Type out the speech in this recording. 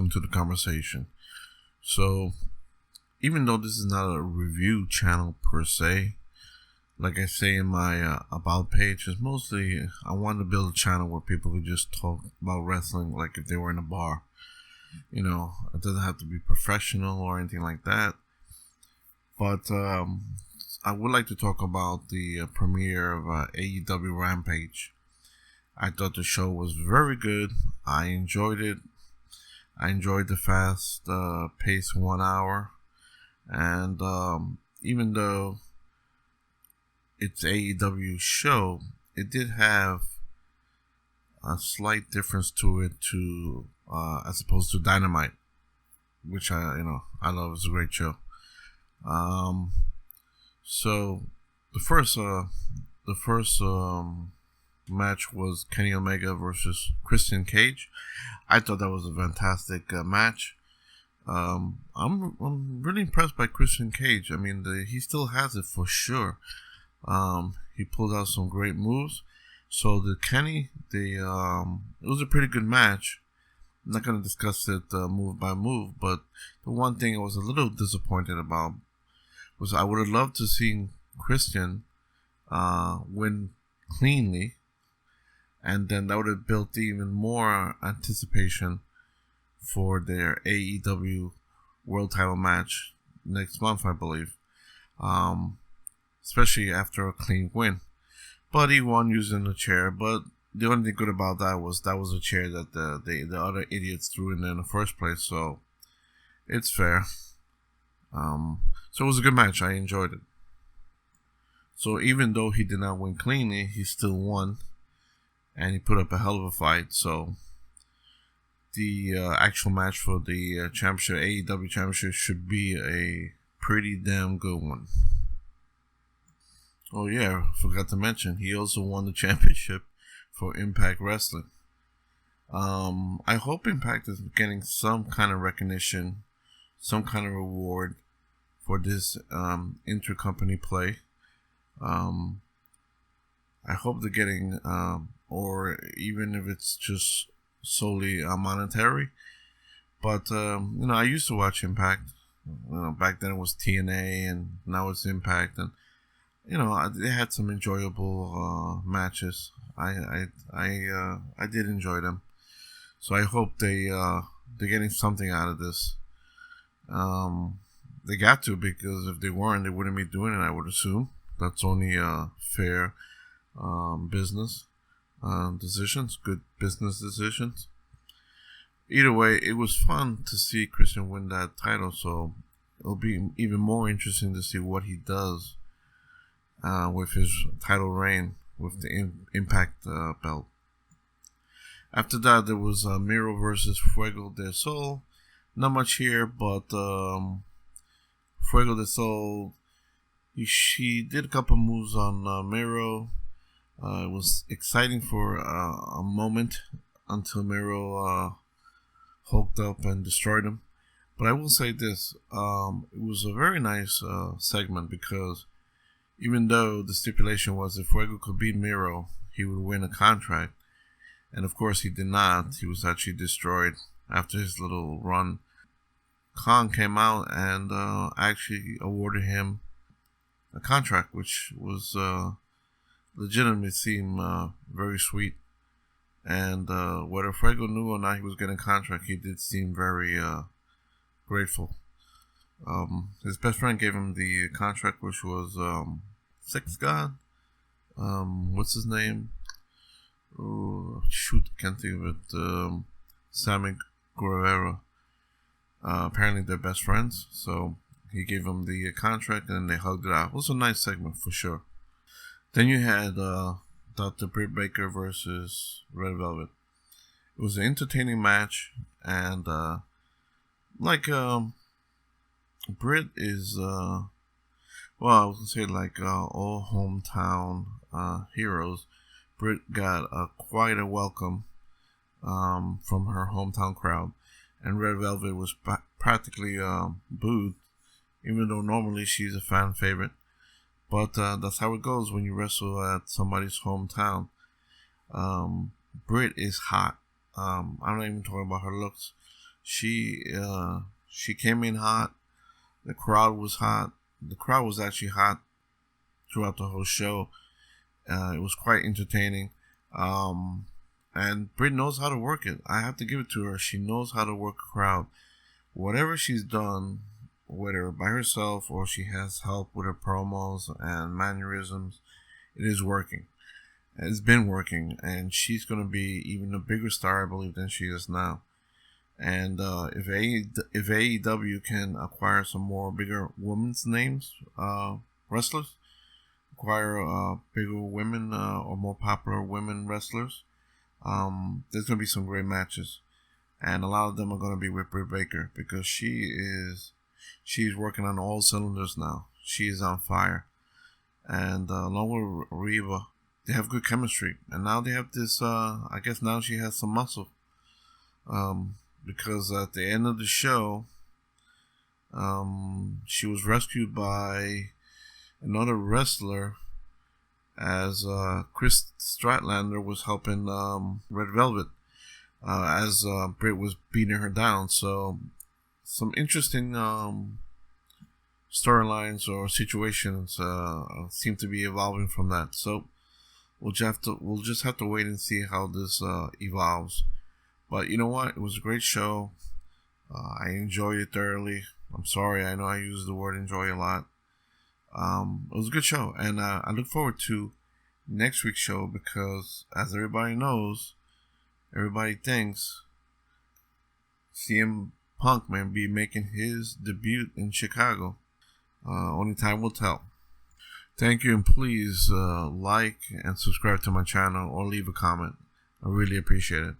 welcome to the conversation. So, even though this is not a review channel per se, like I say in my about page, it's mostly I want to build a channel where people could just talk about wrestling like if they were in a bar. You know, it doesn't have to be professional or anything like that. But I would like to talk about the premiere of AEW Rampage. I thought the show was very good. I enjoyed it. I enjoyed the fast pace 1 hour. And even though it's AEW show, it did have a slight difference to it as opposed to Dynamite, which I love. It's a great show. So the first match was Kenny Omega versus Christian Cage. I thought that was a fantastic match. I'm really impressed by Christian Cage. I mean, he still has it for sure. He pulled out some great moves. So the Kenny, it was a pretty good match. I'm not going to discuss it move by move, but the one thing I was a little disappointed about was I would have loved to see Christian win cleanly. And then that would have built even more anticipation for their AEW World Title match next month, I believe. Especially after a clean win. But he won using a chair. But the only thing good about that was a chair that the other idiots threw in there in the first place. So it's fair. So it was a good match. I enjoyed it. So even though he did not win cleanly, he still won. And he put up a hell of a fight. So the actual match for the championship, AEW championship, should be a pretty damn good one. Oh yeah, forgot to mention, he also won the championship for Impact Wrestling. I hope Impact is getting some kind of recognition, some kind of reward for this intercompany play. I hope they're getting, or even if it's just solely monetary. But, I used to watch Impact. Back then it was TNA and now it's Impact. And, they had some enjoyable matches. I did enjoy them. So I hope they're getting something out of this. They got to, because if they weren't, they wouldn't be doing it, I would assume. That's only fair business decisions, good business decisions. Either way, it was fun to see Christian win that title, so it'll be even more interesting to see what he does with his title reign with the Impact belt. After that, there was Miro versus Fuego del Sol. Not much here, but Fuego del Sol, she did a couple moves on Miro. It was exciting for a moment until Miro hulked up and destroyed him. But I will say this, it was a very nice segment, because even though the stipulation was if Fuego could beat Miro, he would win a contract. And of course he did not. He was actually destroyed after his little run. Khan came out and actually awarded him a contract, which was legitimately seemed very sweet. And whether Fuego knew or not he was getting a contract, he did seem very grateful. His best friend gave him the contract, which was Sex God. What's his name? Oh, shoot, can't think of it. Sammy Guerrero. Apparently they're best friends, so he gave him the contract and they hugged it out. It was a nice segment for sure. Then you had Dr. Britt Baker versus Red Velvet. It was an entertaining match, and Britt is I was gonna say all hometown heroes. Britt got quite a welcome from her hometown crowd, and Red Velvet was practically booed, even though normally she's a fan favorite. But that's how it goes when you wrestle at somebody's hometown. Britt is hot. I'm not even talking about her looks. She came in hot. The crowd was hot. The crowd was actually hot throughout the whole show. It was quite entertaining. And Britt knows how to work it. I have to give it to her. She knows how to work a crowd. Whatever she's done, whether by herself or she has help with her promos and mannerisms, it is working. It's been working, and she's going to be even a bigger star, I believe, than she is now. And if AEW can acquire some more bigger women's names, wrestlers, acquire bigger women or more popular women wrestlers, there's going to be some great matches. And a lot of them are going to be with Britt Baker because she's working on all cylinders now. She is on fire. And along with Reba, they have good chemistry. And now they have this, I guess now she has some muscle. Because at the end of the show, she was rescued by another wrestler as Chris Statlander was helping Red Velvet as Britt was beating her down. So some interesting storylines or situations seem to be evolving from that. So we'll just have to wait and see how this evolves. But you know what? It was a great show. I enjoyed it thoroughly. I'm sorry, I know I use the word enjoy a lot. It was a good show, and I look forward to next week's show because, as everybody knows, everybody thinks CM Punk may be making his debut in Chicago. Only time will tell. Thank you, and please like and subscribe to my channel or leave a comment. I really appreciate it.